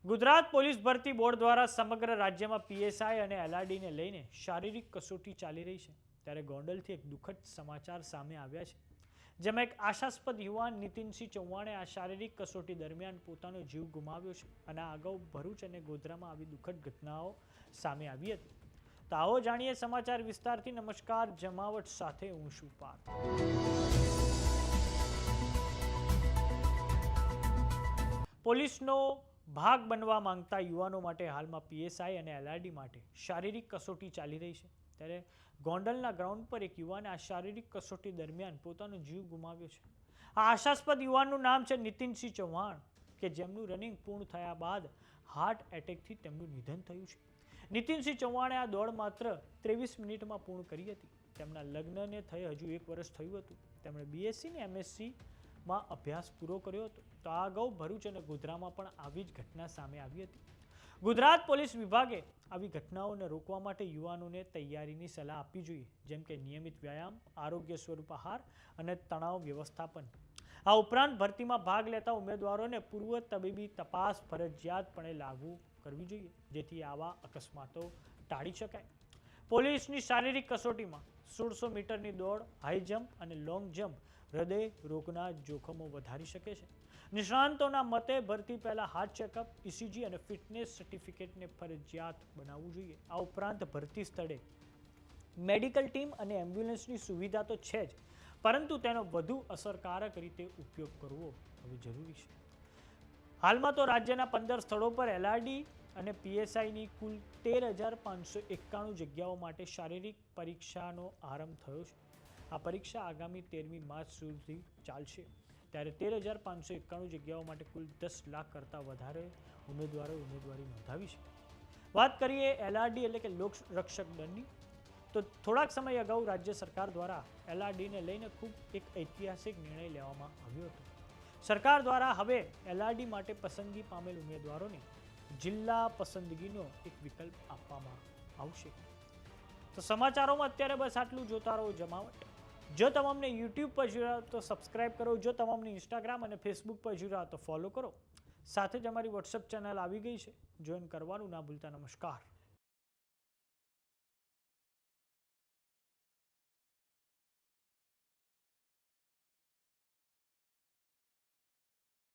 Gujarat police ભરતી board દ્વારા સમગ્ર રાજ્યમાં પીએસઆઈ અને એલઆરડીને લઈને શારીરિક કસોટી ચાલી રહી છે, ત્યારે ગોંડલથી એક દુઃખદ સમાચાર સામે આવ્યા છે, જેમાં એક આશાસ્પદ યુવાન નીતિનસિંહ ચૌહાણે આ શારીરિક કસોટી દરમિયાન પોતાનો જીવ ગુમાવ્યો છે અને આ અગાઉ ભરૂચ અને ગોધરામાં આવી દુઃખદ ઘટનાઓ સામે આવી હતી. તો આવો જાણીએ સમાચાર વિસ્તારથી. નમસ્કાર, જમાવટ સાથે હું છું પાર્થ. પોલીસનો ભાગ બનવા માંગતા યુવાનો માટે હાલમાં પીએસઆઈ અને એલઆરડી માટે શારીરિક કસોટી ચાલી રહી છે, ત્યારે ગોંડલના ગ્રાઉન્ડ પર એક યુવાને આ શારીરિક કસોટી દરમિયાન પોતાનો જીવ ગુમાવ્યો છે. આ આશાસ્પદ યુવાનનું નામ છે નીતિનસિંહ ચૌહાણ, કે જેમનું રનિંગ પૂર્ણ થયા બાદ હાર્ટ એટેકથી તેમનું નિધન થયું છે. નીતિનસિંહ ચૌહાણે આ દોડ માત્ર 23 મિનિટમાં પૂર્ણ કરી હતી. તેમના લગ્નને થઈ હજુ 1 વર્ષ થયું હતું. તેમણે બીએસસી અને એમએસસીમાં અભ્યાસ પૂરો કર્યો હતો. તો આ અગાઉ ભરૂચ અને ગોધરામાં પણ આવી જ ઘટના સામે આવી હતી. ગુજરાત પોલીસ વિભાગે આવી ઘટનાઓને રોકવા માટે યુવાનોને તૈયારીની સલાહ આપવી જોઈએ, જેમ કે નિયમિત વ્યાયામ, આરોગ્ય સ્વરૂપ આહાર અને તણાવ વ્યવસ્થાપન. આ ઉપરાંત ભરતીમાં ભાગ લેતા ઉમેદવારોને પૂર્વ તબીબી તપાસ ફરજિયાતપણે લાગુ કરવી જોઈએ, જેથી આવા અકસ્માતો ટાળી શકાય. પોલીસની શારીરિક કસોટીમાં 1600 મીટરની દોડ, હાઈ જમ્પ અને લોંગ જમ્પ હૃદય રોગના જોખમો વધારી શકે છે. નિષ્ણાંતોના મતે ભરતી પહેલા હાર્ટ ચેકઅપ, ઇસીજી અને ફિટનેસ સર્ટિફિકેટને ફરજિયાત બનાવવું જોઈએ. આ ઉપરાંત ભરતી સ્થળે મેડિકલ ટીમ અને એમ્બ્યુલન્સની સુવિધા તો છે જ, પરંતુ તેનો વધુ અસરકારક રીતે ઉપયોગ કરવો હવે જરૂરી છે. હાલમાં તો રાજ્યના 15 સ્થળો પર એલઆરડી અને પીએસઆઈની કુલ 13,591 જગ્યાઓ માટે શારીરિક પરીક્ષાનો આરંભ થયો છે. આ પરીક્ષા આગામી 13મી માર્ચ સુધી ચાલશે. ત્યારે 13,591 જગ્યાઓ માટે કુલ 10 લાખ કરતાં વધારે ઉમેદવારોએ ઉમેદવારી નોંધાવી છે. વાત કરીએ એલઆરડી એટલે કે લોક રક્ષક દળની, તો થોડાક સમય અગાઉ રાજ્ય સરકાર દ્વારા એલઆરડીને લઈને ખૂબ એક ઐતિહાસિક નિર્ણય લેવામાં આવ્યો હતો. સરકાર દ્વારા હવે એલઆરડી માટે પસંદગી પામેલ ઉમેદવારોને જિલ્લા પસંદગીનો એક વિકલ્પ આપવામાં આવશે. તો સમાચારોમાં અત્યારે બસ આટલું. જોતા રહો જમાવટ. જો તમામને યુટ્યુબ પર જોઈ રહ્યા તો સબસ્ક્રાઇબ કરો. જો તમામને ઇન્સ્ટાગ્રામ અને ફેસબુક પર જોઈ રહ્યા તો ફોલો કરો. સાથે જ અમારી વોટ્સએપ ચેનલ આવી ગઈ છે, જોઈન કરવાનું ના ભૂલતા. નમસ્કાર.